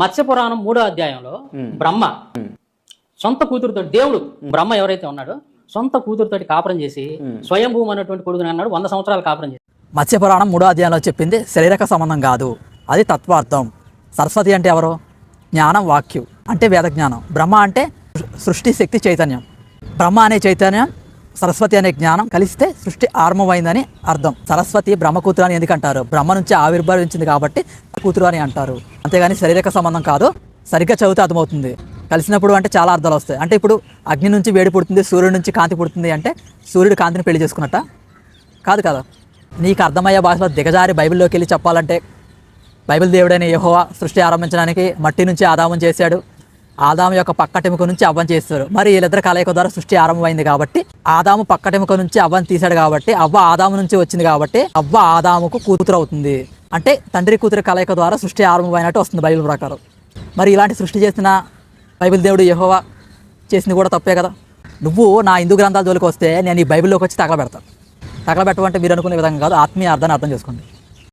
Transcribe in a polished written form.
మత్స్య పురాణం 3వ అధ్యాయంలో బ్రహ్మ సొంత కూతురుతో దేవుడు బ్రహ్మ ఎవరైతే ఉన్నాడో సొంత కూతురుతోటి కాపురం చేసి స్వయంభూమి అన్నటువంటి కొడుకుని అన్నాడు 100 సంవత్సరాలు కాపురం చేసి. మత్స్య పురాణం 3వ అధ్యాయంలో చెప్పింది శారీరక సంబంధం కాదు, అది తత్వార్థం. సరస్వతి అంటే ఎవరు? జ్ఞానం, వాక్యు అంటే వేద జ్ఞానం. బ్రహ్మ అంటే సృష్టి శక్తి చైతన్యం. బ్రహ్మ అనే చైతన్యం, సరస్వతి అనే జ్ఞానం కలిస్తే సృష్టి ఆరంభమైందని అర్థం. సరస్వతి బ్రహ్మ కూతురు అని ఎందుకంటారు? బ్రహ్మ నుంచి ఆవిర్భవించింది కాబట్టి కూతురు అని అంటారు. అంతేగాని శారీరక సంబంధం కాదు. సరిగ్గా చదివితే అర్థమవుతుంది. కలిసినప్పుడు అంటే చాలా అర్థాలు వస్తాయి. అంటే ఇప్పుడు అగ్ని నుంచి వేడి పుడుతుంది, సూర్యుడి నుంచి కాంతి పుడుతుంది అంటే సూర్యుడు కాంతిని పెళ్లి చేసుకున్నట్ట కాదు కదా. నీకు అర్థమయ్యే భాషలో దిగజారి బైబిల్లోకి వెళ్ళి చెప్పాలంటే బైబిల్ దేవుడైన యెహోవా సృష్టి ఆరంభించడానికి మట్టి నుంచి ఆదాము చేశాడు, ఆదాము యొక్క పక్కటెముక నుంచి అవ్వను చేస్తారు. మరి వీళ్ళిద్దరు కలయిక ద్వారా సృష్టి ఆరంభమైంది కాబట్టి ఆదాము పక్కటెముక నుంచి అవ్వను తీశాడు కాబట్టి అవ్వ ఆదాము నుంచి వచ్చింది కాబట్టి అవ్వ ఆదాముకు కూతురు అవుతుంది. అంటే తండ్రి కూతురు కలయిక ద్వారా సృష్టి ఆరంభమైనట్టు వస్తుంది బైబిల్ ప్రకారం. మరి ఇలాంటి సృష్టి చేసిన బైబిల్ దేవుడు యెహోవా చేసింది కూడా తప్పే కదా. నువ్వు నా హిందూ గ్రంథాల జోలికి వస్తే నేను ఈ బైబిల్లోకి వచ్చి తగలబెడతాను. తగలబెట్టమంటే మీరు అనుకునే విధంగా కాదు, ఆత్మీయ అర్థాన్ని అర్థం చేసుకోండి.